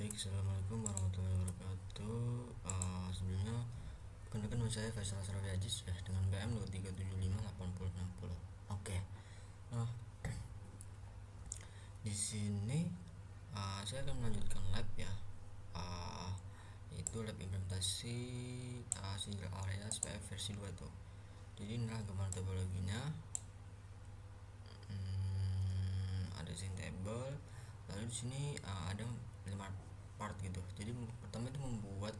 Baik, assalamualaikum warahmatullahi wabarakatuh. Sebelumnya, perkenalkan nama saya Faisal Asrafi Aziz ya dengan BM 23758060. Oke, nah di sini saya akan melanjutkan lab ya, uh, yaitu lab implementasi single area SPF versi 2 tuh. Jadi inilah gambaran topologinya. Ada sync table, lalu di sini ada 5 part gitu. Jadi pertama itu membuat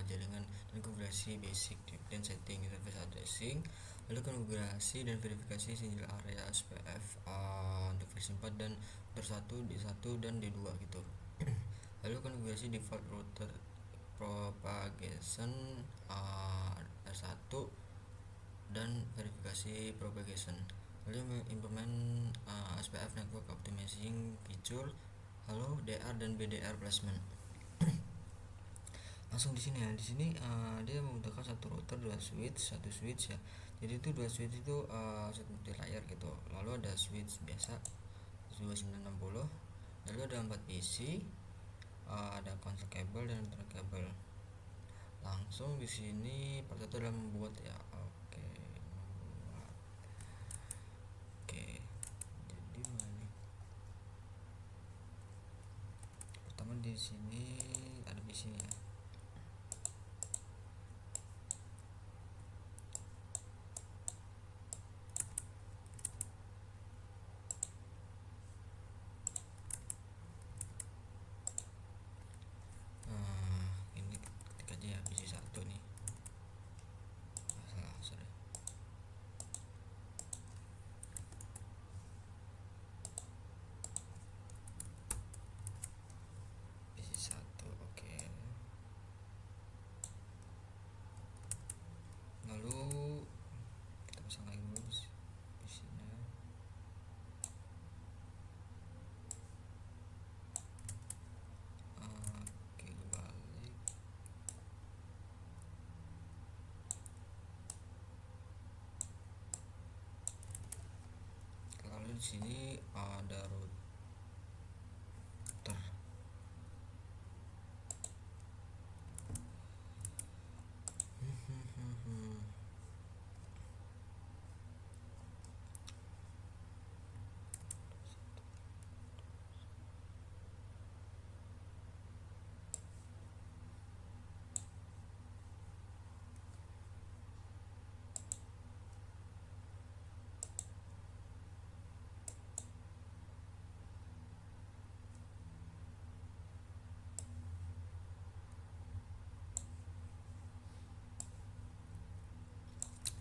jaringan dan konfigurasi basic dan setting interface addressing, lalu konfigurasi dan verifikasi single area SPF untuk versi 4 dan router 1 D1 dan D2 gitu. Lalu konfigurasi default router propagation R1 dan verifikasi propagation, lalu implement SPF network optimizing feature, lalu DR dan BDR placement. Langsung di sini ya, di sini dia membutuhkan satu router, dua switch, satu switch ya. Jadi itu dua switch itu satu multi layer gitu. Lalu ada switch biasa 2960, lalu ada 4 PC, ada konsol kabel dan antenna kabel. Langsung di sini part satu adalah membuat ya. Oke, jadi mana? Pertama di sini ada PC ya. Ini ketik aja ya PC satu nih. Salah, sorry. PC satu, oke. Lalu kita pasang lagi dulu PC-nya. Oke, balik. Lalu di sini ada router.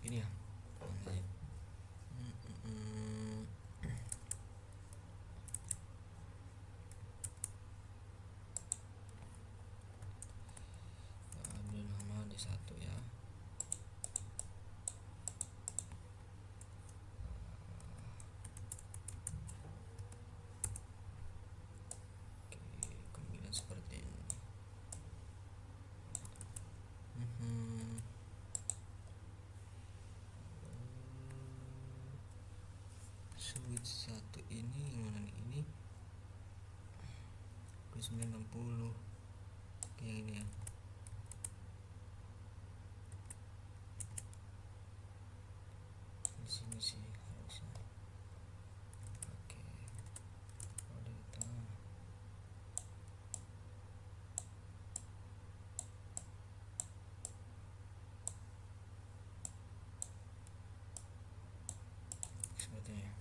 Ini ya. Ambil nama D1 ya. Oke, kemudian seperti ini. Switch satu ini mana nih? Ini 960. Oke, yang ini ya. Di sini sih harusnya. Oke. Oh, di tengah. Sepertinya.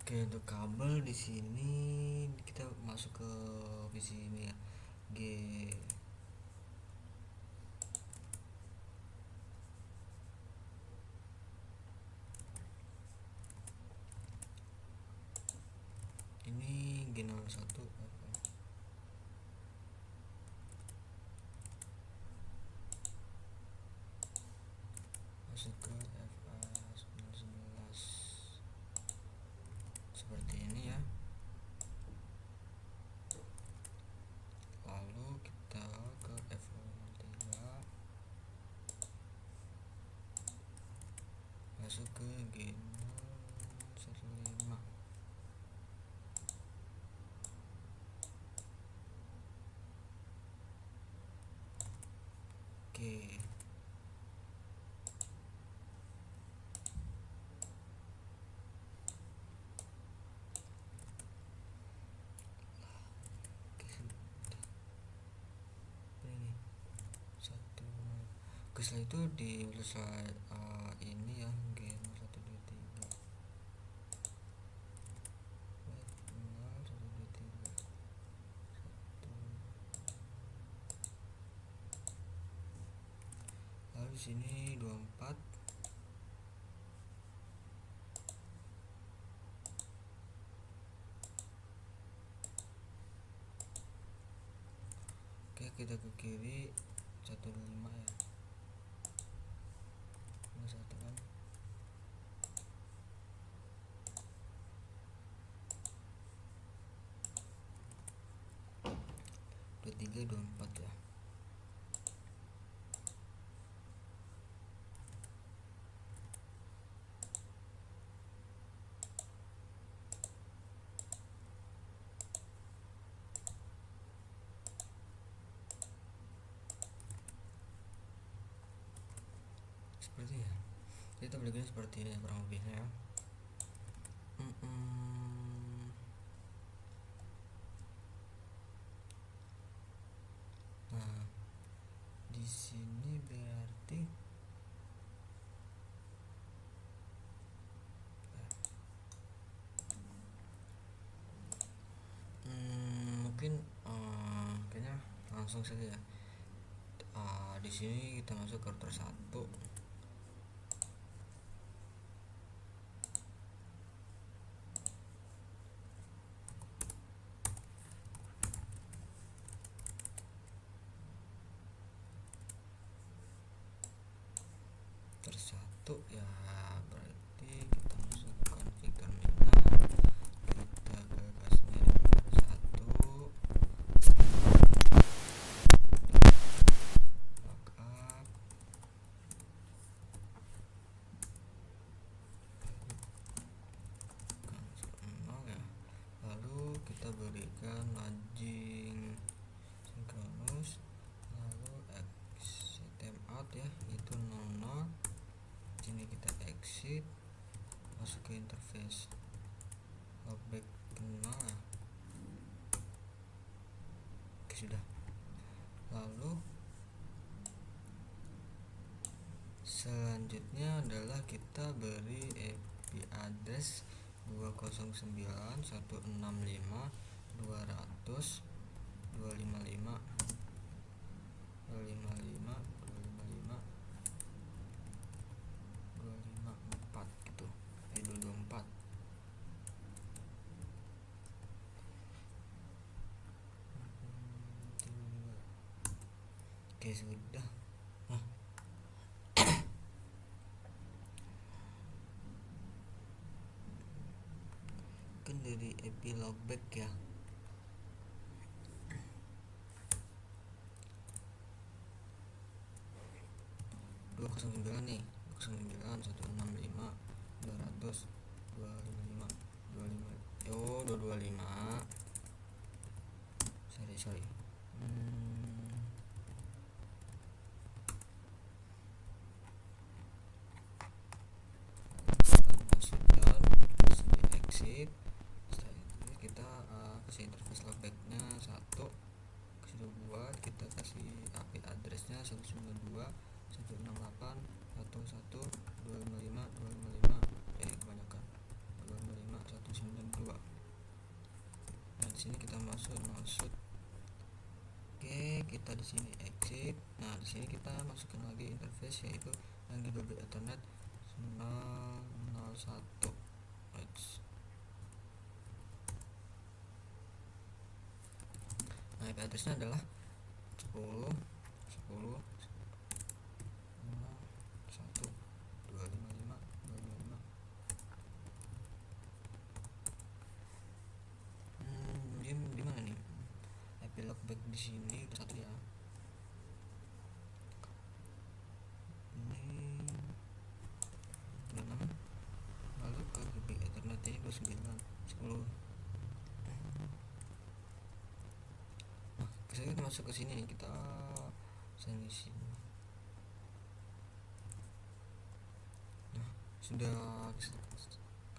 Oke, untuk kabel di sini kita masuk ke PC ini ya. G. Ini G01 apa? Masuk ke FA 911. Seperti ini ya. Lalu kita ke F03. masuk ke G015. Oke. Setelah itu di slide ini ya G0123 lalu di sini 24. Oke, kita ke kiri 125 ya. Satu kan 23 24 ya. Seperti ya, kita belikan seperti ini kurang lebihnya ya. Nah, di sini berarti mungkin kayaknya langsung saja ya. Di sini kita masuk ke router 1. Tersatu ya, berarti kita masuk ke config terminal, kita ke gasnya 1, backup, ya. Lalu kita berikan login synchronous, lalu exit timeout ya, itu 00. Sini kita exit, masuk ke interface logback 0 ya. Oke, sudah. Lalu selanjutnya adalah kita beri IP address 209.165.255.255.255.4 gitu. 224. Oke, sudah. Kan dari IP logback ya. nih 225. Sorry. Exit. Setelah itu kita kasih interface logbacknya 1, sudah buat, kita kasih IP addressnya 192.168.11255.255, kebanyakan 255.192. Nah, di sini kita masuk. Oke, kita di sini exit. Nah, di sini kita masukkan lagi interface, yaitu yang gigabit ethernet 001. Nah, IP addressnya adalah 10 1 255 255. Dia di mana nih? IP logback di sini satu ya. Ini 26 kita masuk ke sini, kita sini. Nah, sudah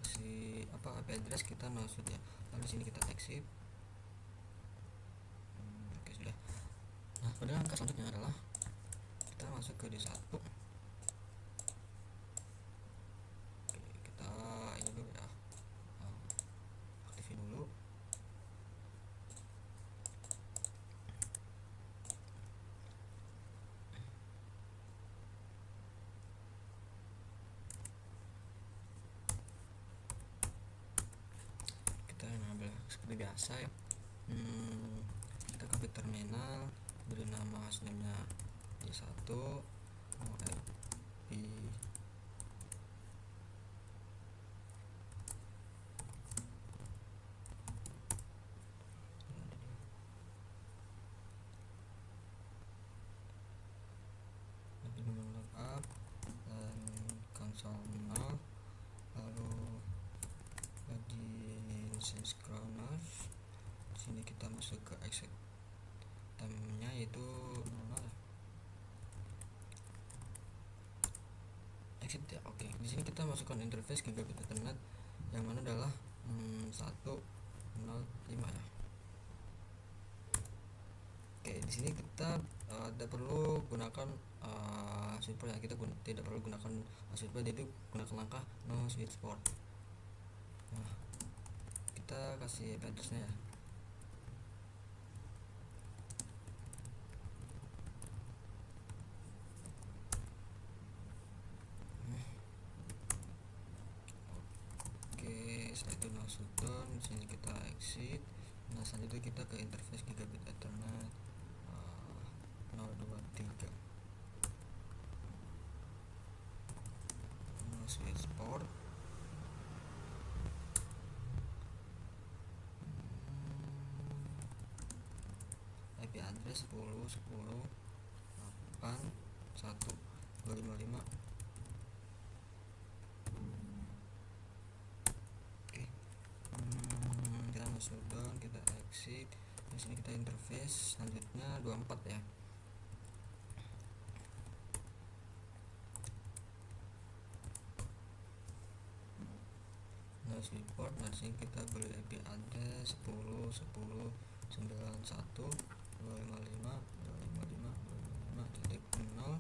kasih apa IP address, kita masuk ya. Lalu sini kita exit. Oke, sudah. Nah, pada langkah selanjutnya adalah kita masuk ke D1. Oke, kita ini dulu ya, aktifin dulu. Kita ngambil seperti biasa ya. Kita ke terminal, beri nama hostname-nya D1, IP lookup dan console 0, lalu login synchronous. Sini kita masuk ke exit time-nya yaitu 0 exit ya. Oke, di sini kita masukkan interface gigabit ethernet yang mana adalah 105 ya. Oke, di sini kita tidak perlu gunakan switch ya, kita tidak perlu gunakan switch port, yaitu gunakan langkah no switch port. Nah, kita kasih IP address-nya ya. Oke, setelah itu masuk down, sini kita exit. Nah, selanjutnya kita ke interface gigabit ethernet 023 no switch port. IP address 10.10.8.1.255. Oke, kita masuk down, kita exit. Di sini kita interface, selanjutnya 24 ya. No switch port. Nah, di sini kita beli IP address 10.10.9.1.255.255.255.0,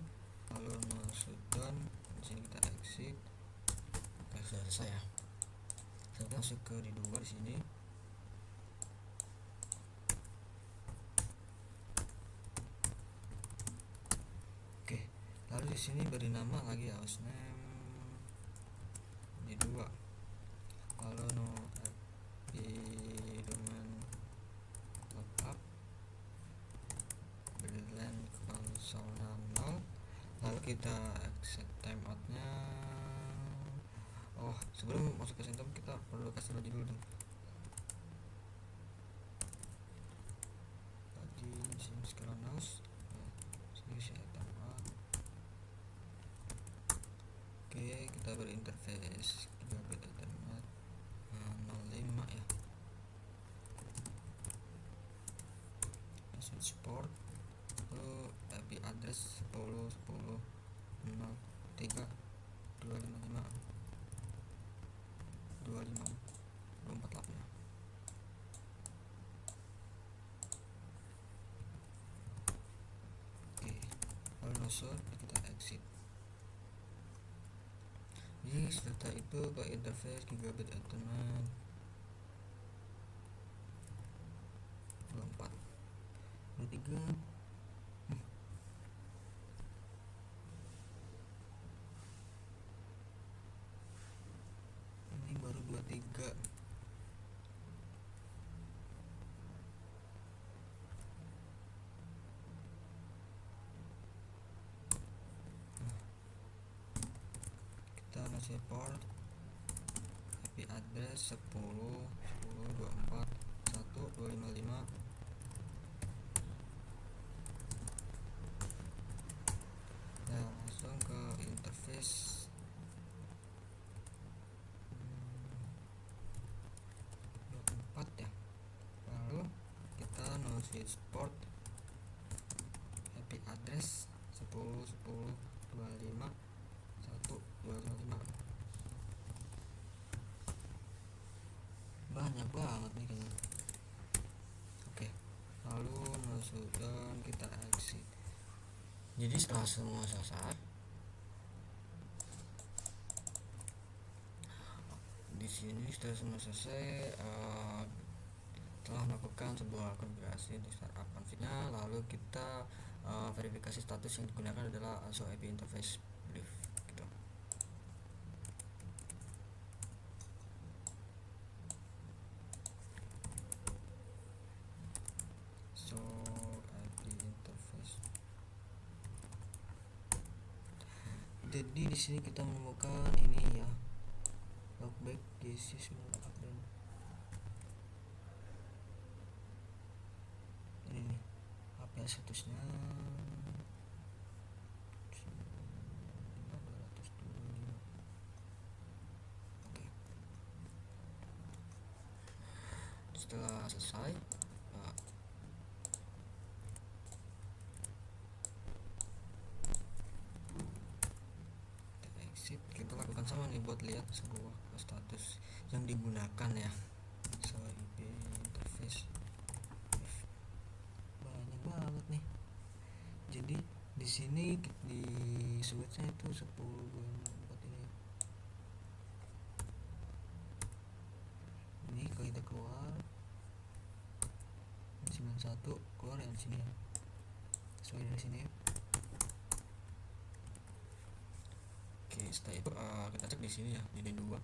lalu masuk down. Di sini kita exit. Oke, sudah selesai ya. Kita masuk ke di 2 di sini. Oke, lalu di sini beri nama lagi ya, hostname di 2, lalu no IP domain lookup, beri LAN console 0, lalu kita exit timeout-nya. Oh, sebelum masuk ke sistem kita perlu kasih lagi dulu dong. Login synchronous. Sini saya timeout. Oke, kita berinterface gigabit ethernet 05 ya. Switch port, lalu IP address 10.10.0.3.255.254 ya. Oke, lalu masuk, kita exit. Jadi setelah itu ke interface gigabit ethernet 24 23. Ini baru 23. Kita masih port IP address 10.10.24.1.255. Nah, langsung ke interface 24 ya. Lalu kita no switch port 5 1255. Banyak banget nih kayaknya. Oke, lalu masuk dan kita exit. Jadi setelah semua selesai, di sini setelah semua selesai, telah melakukan sebuah konfigurasi untuk startup config-nya, lalu kita verifikasi status yang digunakan adalah show IP interface brief gitu. So IP interface. Jadi di sini kita menemukan ini ya, logback this is update. Ini nih apa ya statusnya, 525. Oke, setelah selesai exit, kita lakukan sama nih buat lihat sebuah status yang digunakan ya. So IP interface banyak banget nih. Jadi di sini di switchnya itu 10 24 ini kalau kita keluar 91 keluar yang sini ya, sesuai dari sini. Oke, setelah itu kita cek di sini ya, di D2.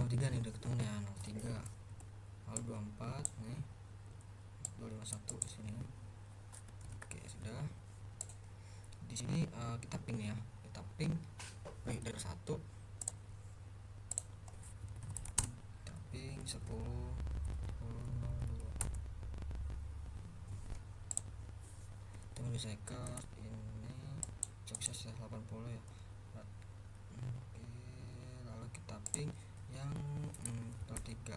tiga nih udah ketemu ya, 03 lalu 24 nih 251 di sini. Oke, sudah. Di sini kita ping ya, kita ping dari 1, kita ping 10 1002. Tunggu second ini sukses ya 80 ya. Oke, lalu kita ping yang 03.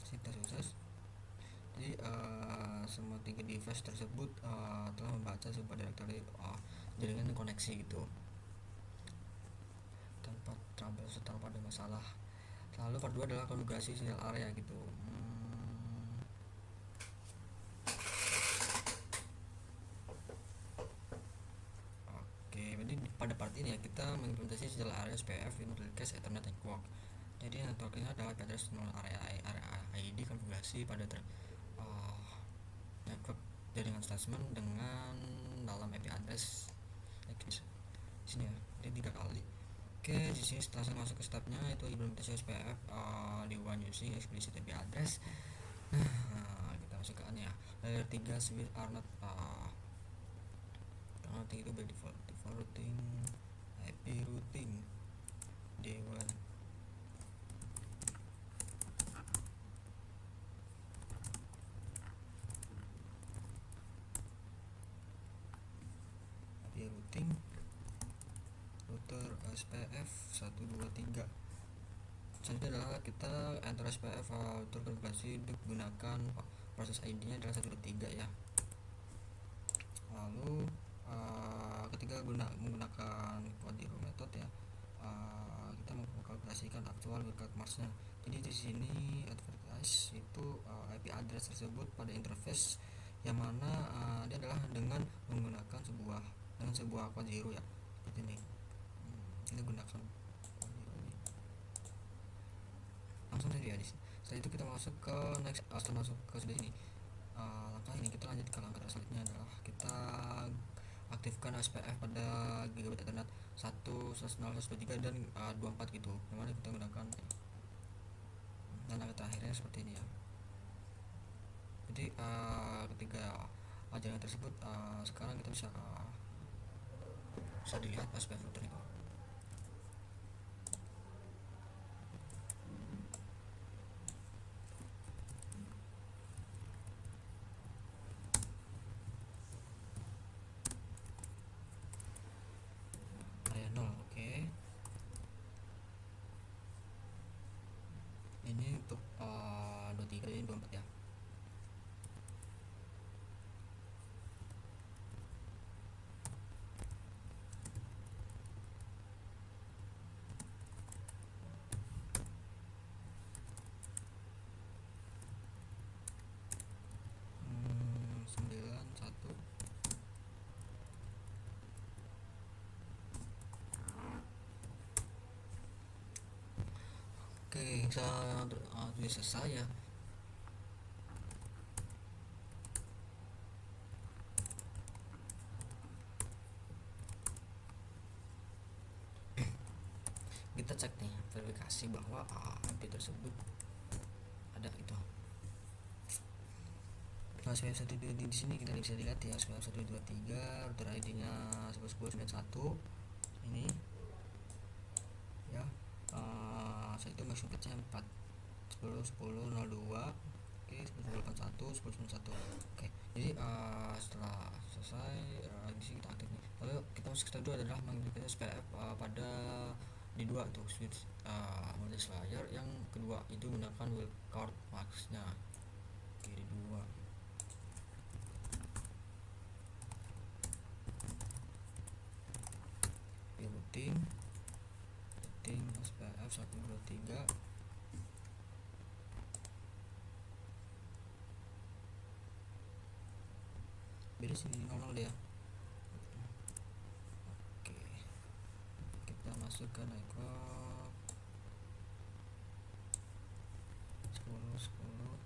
Kita sukses. Jadi semua 3 device tersebut telah membaca sebuah directory jaringan koneksi gitu tanpa ada masalah. Lalu part 2 adalah konfigurasi sinyal area gitu. Oke, jadi pada part ini ya kita mengimplementasi sinyal area SPF di Request Ethernet Network. Jadi networknya adalah IP address area ID konfigurasi pada network jaringan statement dengan dalam IP address di sini ya, jadi 3 kali. Oke, di sini setelah saya masuk ke stepnya itu implementasi SPF di one using explicit IP address. Nah, kita masuk ke ya. Layer 3 switch are not itu by default routing IP routing D1. Routing router SPF 123. Selanjutnya adalah kita enter SPF router konfigurasi untuk gunakan proses ID nya adalah 123 ya. Lalu ketika menggunakan code method ya, kita mengkalkulasikan aktual record mask nya. Jadi di sini advertise itu IP address tersebut pada interface yang mana dia adalah dengan menggunakan sebuah code 0 ya, seperti ini. Kita gunakan langsung saja ya. Setelah itu kita masuk ke next. Setelah masuk ke sini langkah ini kita lanjut ke langkah selanjutnya adalah kita aktifkan SPF pada gigabit Ethernet 1.0.123 dan 24 gitu, yang mana kita gunakan dan langkah terakhirnya seperti ini ya. Jadi ketika jaringan tersebut sekarang kita bisa dilihat SPF router itu. bisa tulis selesai ya. Kita cek nih verifikasi bahwa IP tersebut ada itu. Nah, SPF 123 di sini kita bisa dilihat ya, SPF 123 router ID-nya 11.10.91 ini ya. Saya itu masuk ke 4 10 10 02 oke 1081 1091 oke. Jadi setelah selesai di sini kita aktif nih. Lalu kita masuk ke step 2 adalah mengaktifkan SPF pada di 2 tuh switch multiplier yang kedua itu menggunakan wildcard max-nya. Oke, di 2 routing SPF 123 beda sini 00 ya. Oke, kita masuk ke network 10 10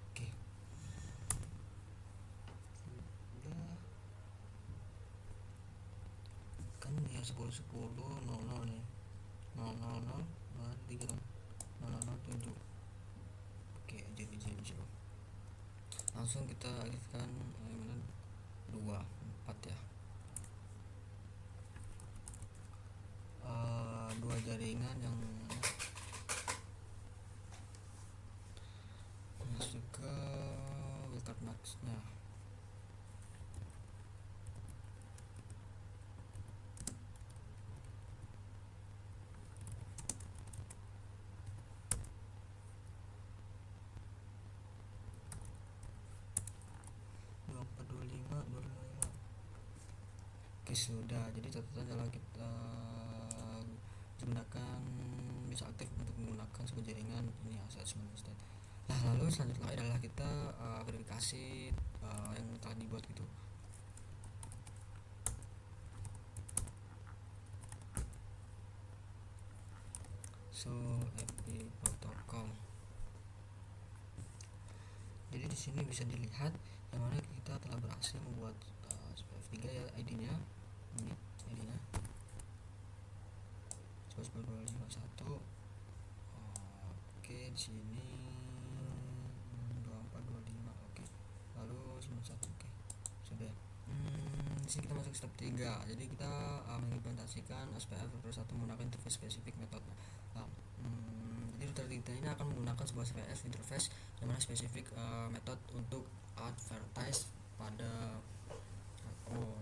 oke. Udah kan ya 10 10 00 nih 000 3 007 oke. Jadi langsung kita aktifkan 2 4 ya. Dua jaringan yang masuk ke wildcard max-nya. Oke, sudah. Jadi catatan adalah kita gunakan bisa aktif untuk menggunakan sebuah jaringan ini assessment state. Nah, lalu selanjutnya adalah kita verifikasi yang telah dibuat gitu. So IP protocol. Jadi di sini bisa dilihat yang mana kita telah berhasil membuat SPF3 ya, ID-nya ini ID-nya 12251. Oke, di sini 2425 oke. Lalu 91 oke. Sudah. Di sini kita masuk step 3. Jadi kita mengimplementasikan SPF router 1 menggunakan interface spesifik method. Jadi router kita ini akan menggunakan sebuah SPF interface yang mana spesifik method untuk advertise pada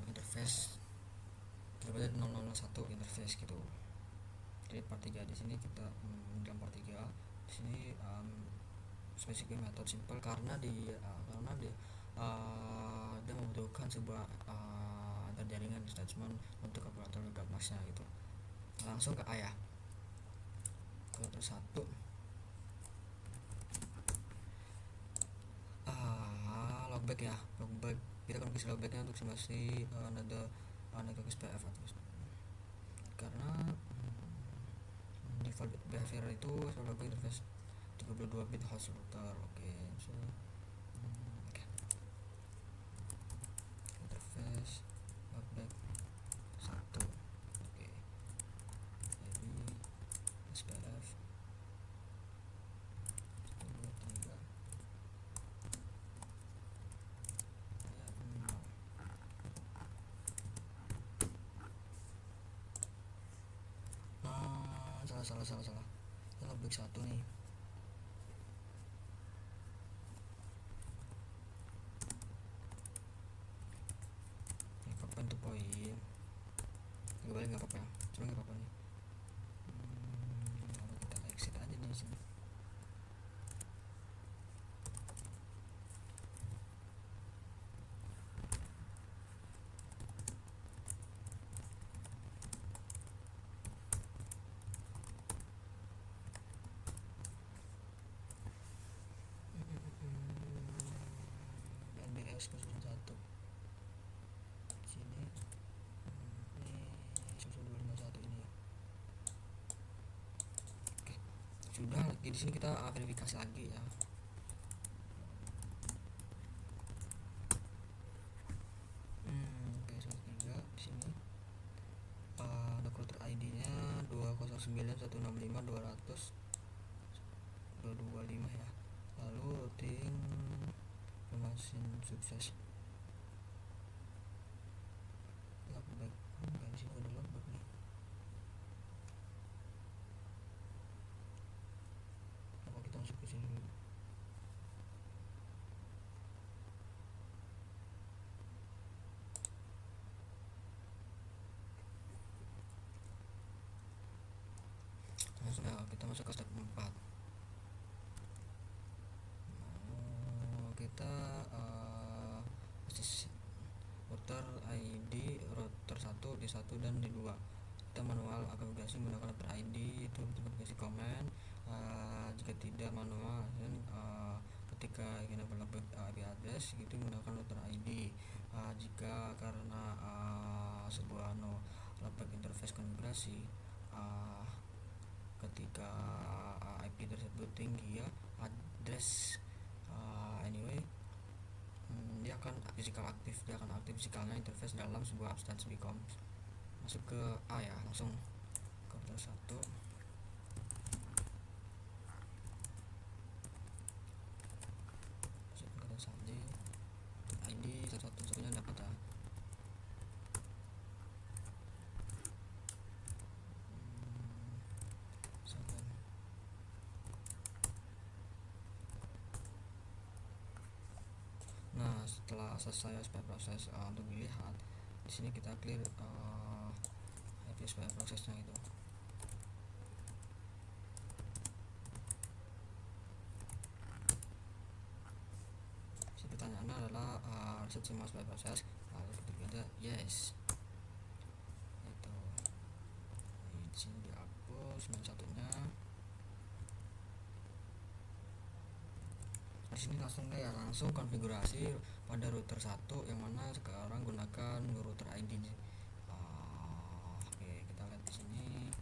interface terdapat 001 interface gitu. Jadi part 3 di sini kita dalam part 3 di sini spesifik method simple karena dia membutuhkan sebuah jaringan attachment untuk kalkulator wildcard max-nya gitu. Langsung ke A ya, kalkulator 1 logback ya, logback kita akan kasih logbacknya untuk simulasi network SPF karena default behavior itu logback interface 32 bit host router. Oke, so interface logback 1 oke. Jadi SPF 123 salah ini logback 1 nih. Open to point kembali nggak apa-apa ya, cuma nggak apa-apa nih. Kita exit aja di sini. S001 sini. Ini 251 ini ya. Oke, sudah. Di sini kita verifikasi lagi ya. Oke, 3 di sini ada router ID-nya 209.165.200.225 ya. Lalu routing information sukses. Logback, di sini ada logback nih. Apa kita masuk ke sini dulu? Kita masuk ke step 4. Kita router ID router 1 di 1 dan di 2. Kita manual konfigurasi menggunakan router ID itu konfigurasi command. Jika tidak manual dan ketika ingin berlabel IP address itu menggunakan router ID. Jika karena sebuah logback interface konfigurasi ketika IP tersebut tinggi ya address anyway dia akan aktif fisikalnya interface dalam sebuah abstance become. Masuk ke A ya, langsung ke router 1. Masuk ke router 1 ID satu-satunya dapat ya. Nah, setelah selesai SPF proses untuk dilihat, di sini kita clear SPF prosesnya itu. Pertanyaannya adalah reset semua SPF proses. Lalu ketika yes, itu di sini dihapus satunya. Di sini langsung konfigurasi pada router 1 yang mana sekarang gunakan router ID. Oke, kita lihat di sini.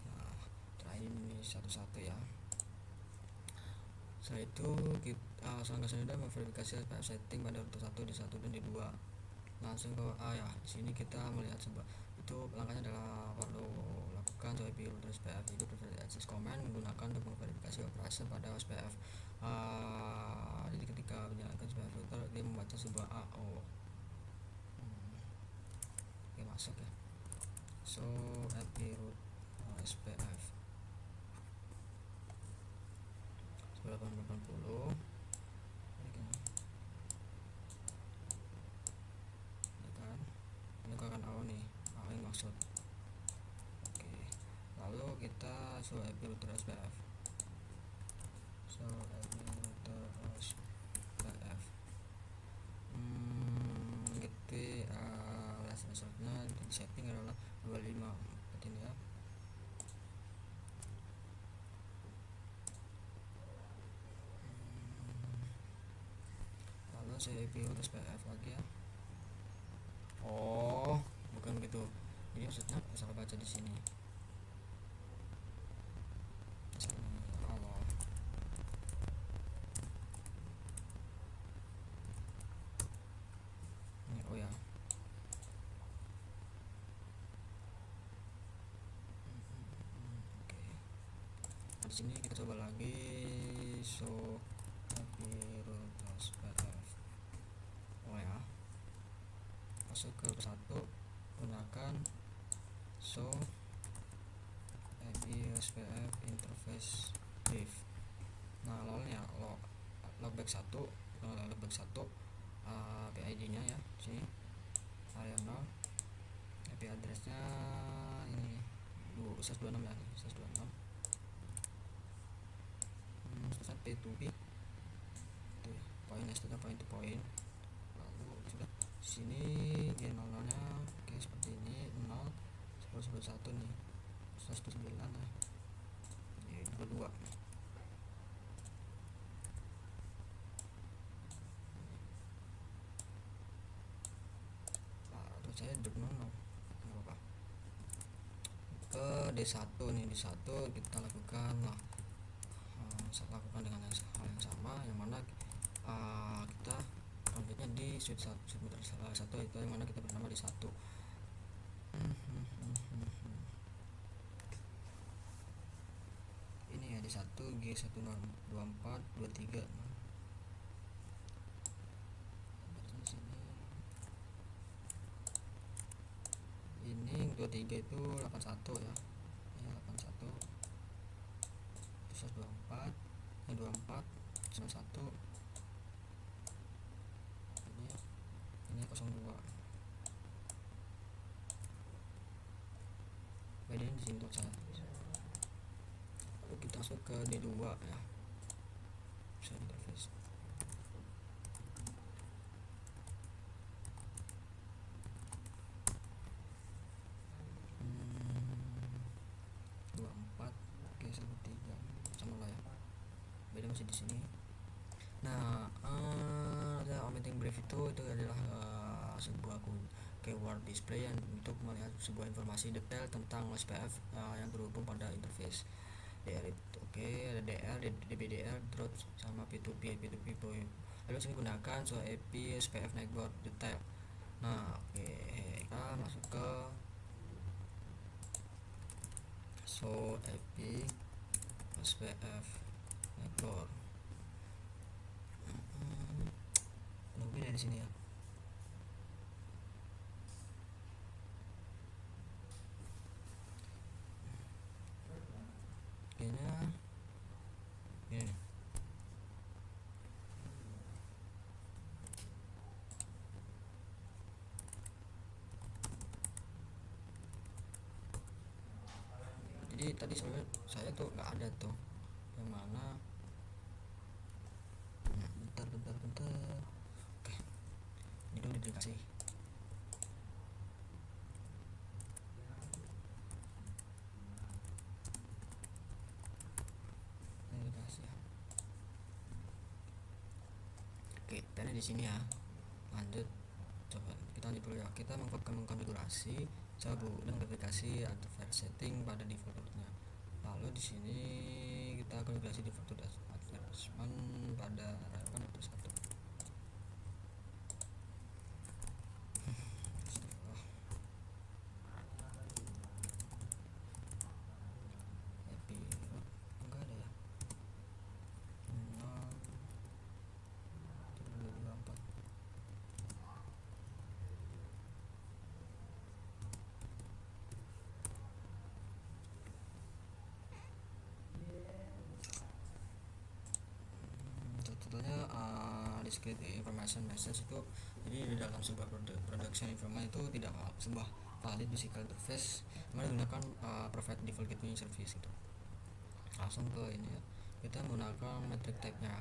Nah, router ID ini satu-satu ya. Setelah itu kita selanjutnya memverifikasi setting pada router 1 di 1 dan di 2. Langsung ke A ya. Di sini kita melihat itu langkahnya adalah perlu lakukan IP router SPF itu access command menggunakan untuk memverifikasi operasi pada SPF. Jadi ketika menjalankan SPF router dia membaca sebuah AO. Oke, masuk ya. So IP root SPF 1880 kan AO nih, AO yang maksud. Oke, lalu kita show IP router SPF. So IP router SPF gitu resultnya di setting adalah 25 seperti ini ya. Lalu saya IP router SPF lagi ya. Oh, bukan gitu. Jadi maksudnya salah baca di sini. Halo. Ini oh ya. Oke. Di sini kita coba lagi show IP router SPF. Oh ya. Masuk ke satu, gunakan show IP SPF interface div. Nah, lalunya logback 1 PID nya ya sini area 0, IP addressnya ini 126 ya, 126 P2P itu point point to point. Lalu sudah sini G00 nya oke seperti ini 0 1 nih 109 ya, 22 D1 nih. D1 kita lakukan lakukan dengan hal yang sama, yang mana kita konfliknya di suite salah satu itu yang mana kita bernama D1. Ini ya D1 G12423. Ini 23 itu 81 ya. Ini 81 terus 24, ini 24 91, ini 02. Bedanya di sini tuh saya. Lalu kita masuk ke D2 ya. User interface. Masih di sini. Nah, ada omitting brief itu adalah sebuah keyword display yang untuk melihat sebuah informasi detail tentang SPF yang berhubung pada interface. DR itu oke, ada DR, DBDR, drop sama P2P, P2P point. Lalu sini gunakan IP SPF network detail. Nah, oke, kita masuk ke IP SPF network. Lebih dari sini ya. Kayaknya ini. Jadi tadi sebenarnya saya tuh nggak ada tuh yang mana. Bentar. Oke, ini dulu dikasih. Oke, tadi di sini ya. Lanjut, coba kita lanjut dulu ya. Kita mengkonfigurasi dan verifikasi adverse setting pada defaultnya. Lalu di sini kita konfigurasi default advertisement pada relevan itu satu. Contohnya discrete information message itu, jadi di dalam sebuah production information itu tidak sebuah valid physical interface menggunakan provide default gateway service itu. Langsung ke ini ya, kita menggunakan metric type nya.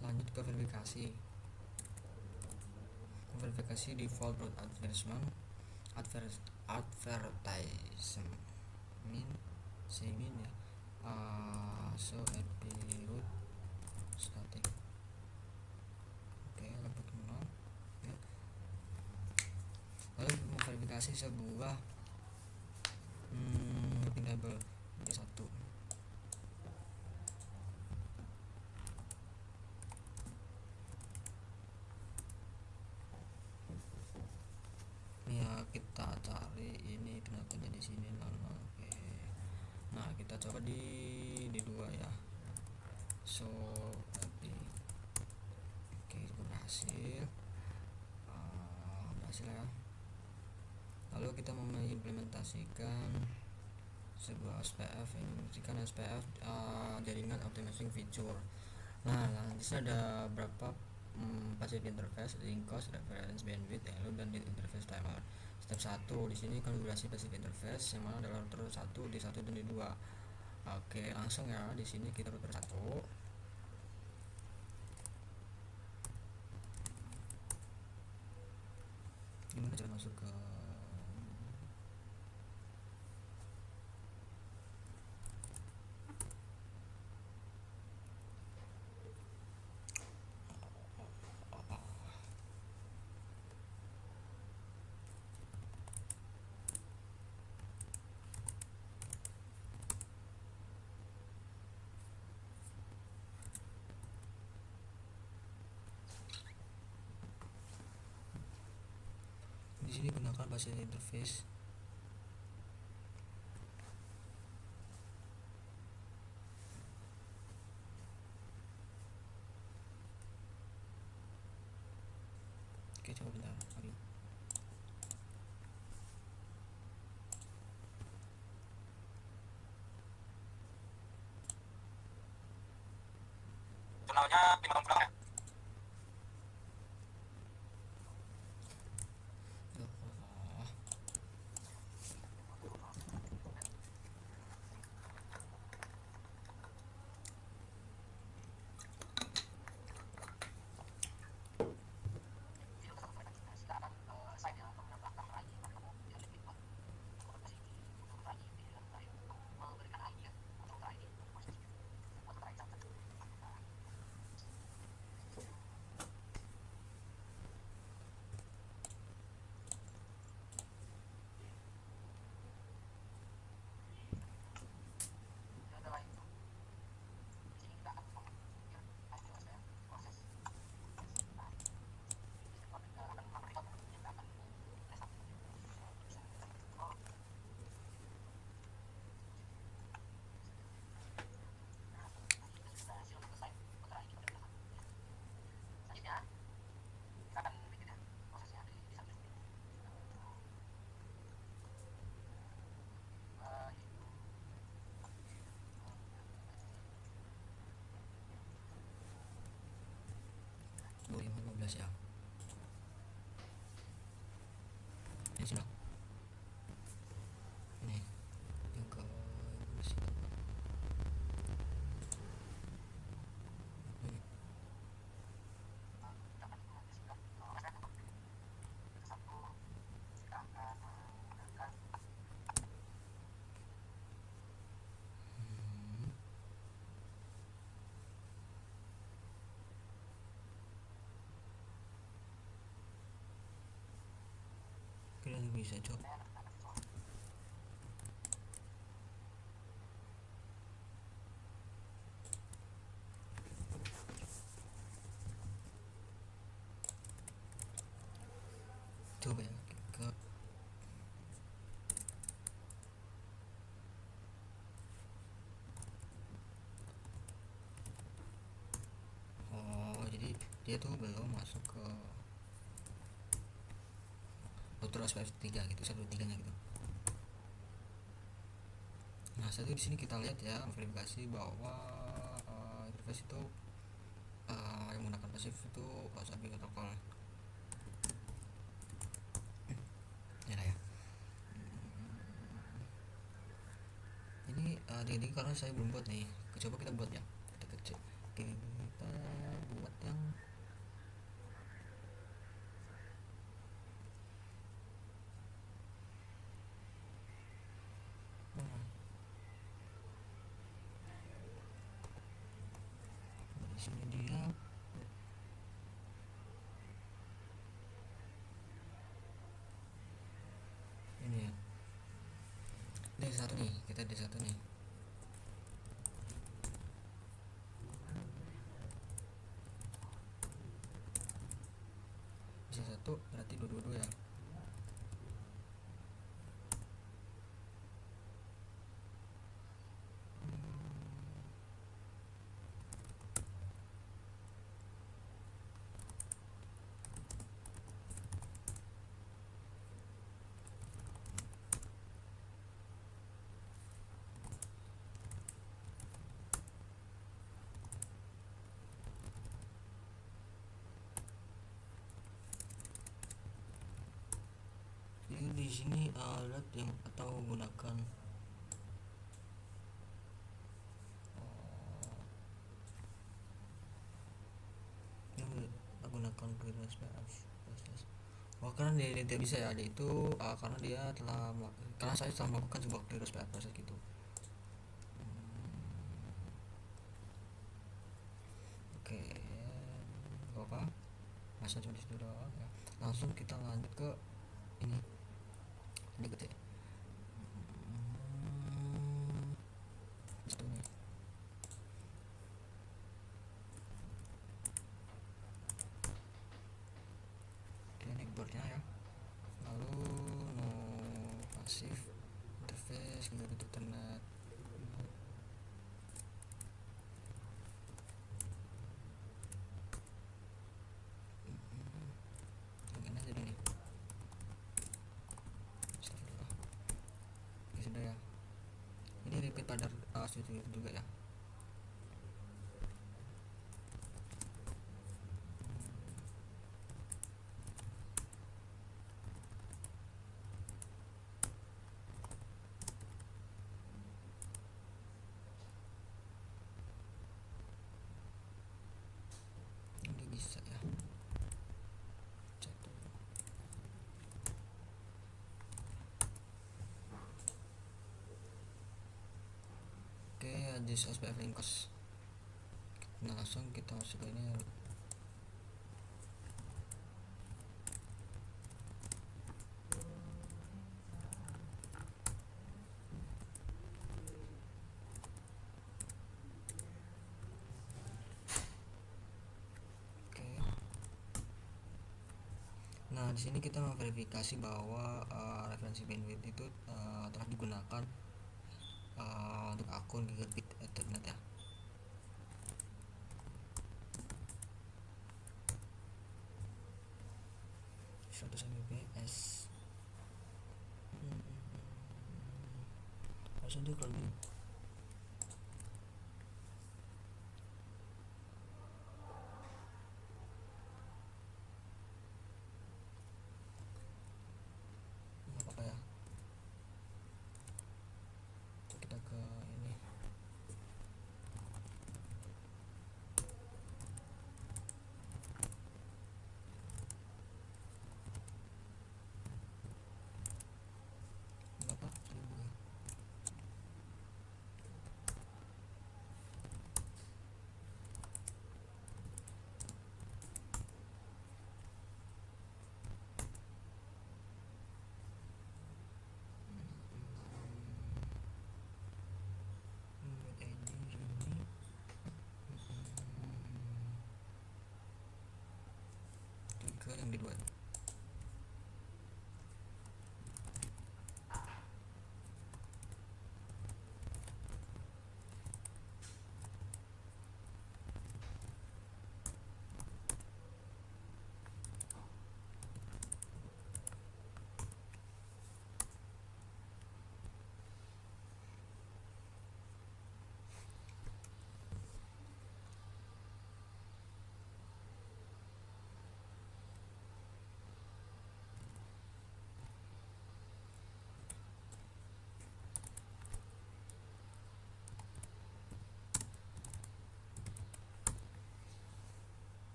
Lanjut ke verifikasi default root advertisement semin ya. So IP root static. Oke, lebih kenal ya. Lalu memverifikasi sebuah routing table D1. Ya, kita cari ini kenapa jadi sini nama. Oke, nah kita coba di D2 ya. So tapi oke, berhasil ya. Lalu kita mengimplementasikan sebuah SPF ini, menjadikan SPF jaringan optimizing feature. Nah, di sini ada berapa passive interface, link cost, reference bandwidth, lalu dan interface timer. Step 1 di sini konfigurasi passive interface yang mana adalah router 1, D1 dan D2. Oke, langsung ya, di sini kita router 1. Gimana cara masuk ke sini gunakan basis interface. Oke, coba bentar. Jurnalnya 5 tahun pulang ya? Ya, ini sudah ini yang ke kalian bisa coba. Coba ya ke jadi dia tuh belum masuk ke router OSPF 3 gitu, 123 nya gitu. Nah, satu di sini kita lihat ya, verifikasi bahwa interface itu yang menggunakan pasif itu OSPF protokol. Ya, ya. Ini jadi karena saya belum buat nih, coba kita buat ya. Kita kecil. Kita buat yang di sini dia ini ya. Ini satu nih, kita di satu nih. Bisa satu berarti dua ya. Jadi di sini alat yang atau gunakan yang menggunakan clearance proses. Oh, karena dia tidak bisa ya, itu karena dia telah karena saya telah melakukan sebuah clearance proses gitu. Oke, apa? Masa cuma disitu doang ya. Langsung kita lanjut ke ini. Ini gede. Situ nih. Oke, ini boardnya ya. Lalu sehingga butuh internet. Gimana jadi nih? Astagfirullah. Ya sudah ya, ini repeat pada situ juga ya. Ini bisa ya. Cek dulu. Oke, this SPF link cost. Nah, langsung kita masuk ke ini. Oke. Nah, di sini kita memverifikasi bahwa referensi bandwidth itu telah digunakan untuk akun gigabit Ethernet ya. 100 Mbps. Harusnya dia kalau gini. Nggak apa-apa ya. Kita ke ini. Nggak apa, tadi buka. Ke yang dibuat.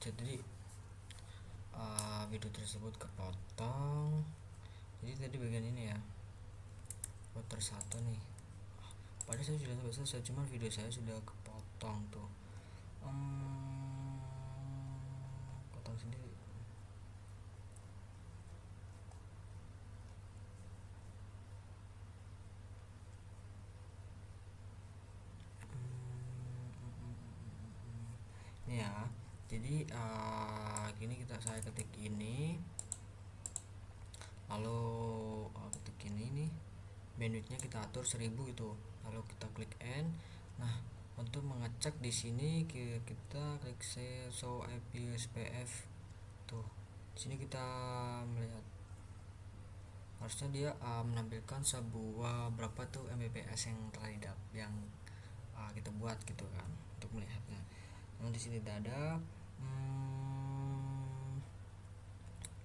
jadi video tersebut kepotong. Jadi tadi bagian ini ya, router satu nih, padahal saya sudah sampai selesai, cuman video saya sudah kepotong tuh. Potong sendiri. Ini ya, jadi gini saya ketik ini, lalu ketik ini nih, bandwidthnya kita atur 1000 gitu, lalu kita klik N. Nah, untuk mengecek di sini kita klik show IP SPF tuh. Di sini kita melihat harusnya dia menampilkan sebuah berapa tuh Mbps yang telah yang kita buat gitu kan, untuk melihatnya. Nah, di sini tidak ada.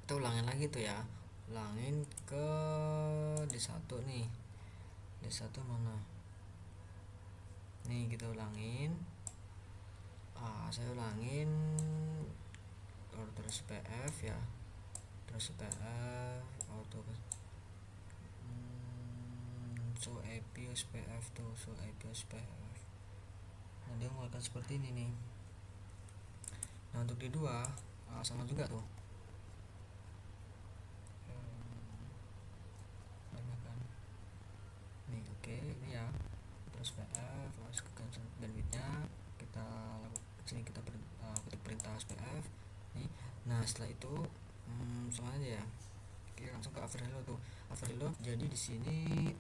Kita ulangin lagi tuh ya, ulangin ke D1 nih. D1 mana nih, kita ulangin. Saya ulangin terus PF ya, terus PF auto show IP SPF tuh, show IP SPF. Nah, dia menggunakan seperti ini nih. Nah, untuk di dua sama juga tuh. Nih, oke, ini ya. Terus PF, terus bandwidthnya kita lakukan sini, kita ketik perintah SPF nih. Nah, setelah itu sama aja ya. Oke, langsung ke Averilo tuh. Averilo, jadi di sini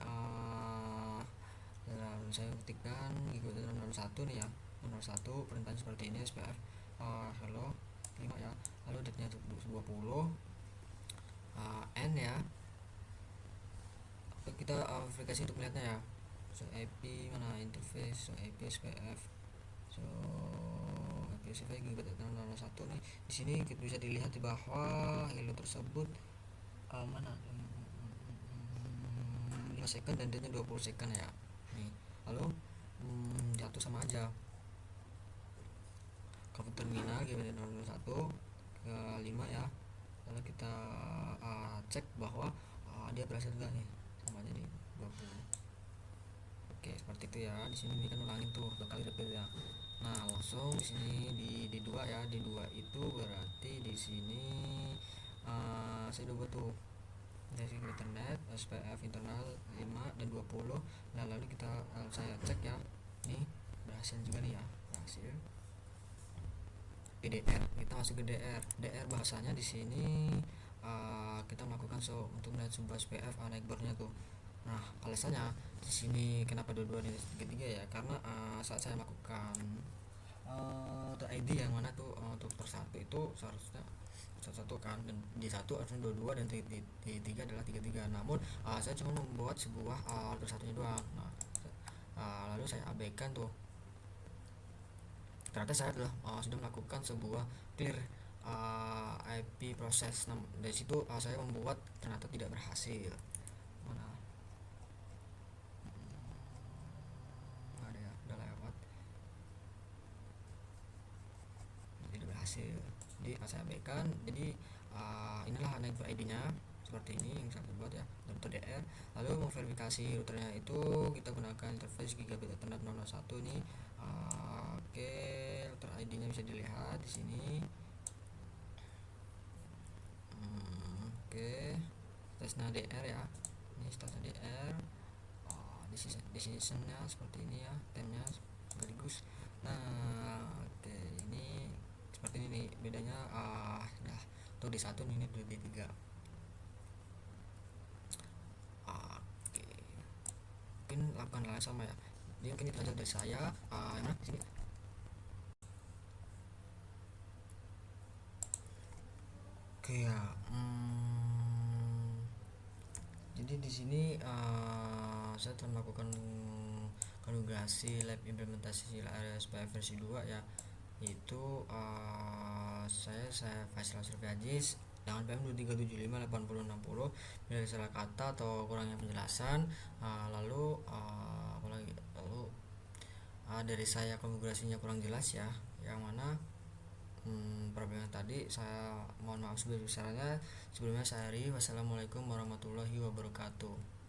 dalam saya ketikkan ikuti 01 nih ya, 01 perintahnya seperti ini, SPF hello 5 ya, lalu date-nya 20 N ya. Kita verifikasi untuk melihatnya ya. So IP mana, interface, so IP SPF, so IP SPF gigabit 601 nih. Di sini kita bisa dilihat di bawah hello tersebut mana 5 second dan date-nya 20 second ya nih. Lalu jatuh sama aja ke terminal gigabit 601 ke 5 ya. Lalu kita cek bahwa dia berhasil juga nih, sama aja nih 20. Oke, seperti itu ya. Di sini kan ulangin tuh 2 kali repeat ya. Nah, langsung di sini di 2 ya. Di 2 itu berarti di sini saya udah buat tuh dari internet SPF internal 5 dan 20. Nah, lalu saya cek ya. Nih, berhasil juga nih ya. Berhasil. DR, kita masuk ke DR bahasanya di sini kita melakukan untuk melihat sebuah SPF naik bornya tuh. Nah, alasannya di sini kenapa dua-dua dan ketiga ya, karena saat saya melakukan ID yang mana tuh untuk satu itu seharusnya satu kan, dan di satu harusnya dua dan di tiga adalah tiga. Namun saya cuma membuat sebuah satunya doang. Nah, lalu saya abaikan tuh, ternyata saya sudah melakukan sebuah clear IP proses. Nah, dari situ saya membuat ternyata tidak berhasil. Mana ada ya, udah lewat, tidak berhasil. Jadi saya abaikan. Jadi inilah network ID-nya seperti ini yang saya buat ya, router DR. Lalu memverifikasi routernya itu kita gunakan interface gigabit ethernet 001 ini. Oke, router ID-nya bisa dilihat di sini. Oke, tesnya DR ya. Ini tesnya DR. Decisionnya seperti ini ya, temnya sekaligus. Nah, oke, ini seperti ini nih bedanya. Nah, tuh di satu ini tuh di tiga. Oke, mungkin lakukan hal yang sama ya. Jadi mungkin itu aja dari saya. Yang mana di sini. Oke ya. Jadi di sini saya telah melakukan konfigurasi lab implementasi SPF versi 2 ya, yaitu saya facial survey AJIS dengan PM 23758060 bila ada salah kata atau kurangnya penjelasan. Lalu dari saya konfigurasinya kurang jelas ya, yang mana problem yang tadi. Saya mohon maaf sebesar-besarnya. Sebelumnya saya Ari, wassalamualaikum warahmatullahi wabarakatuh.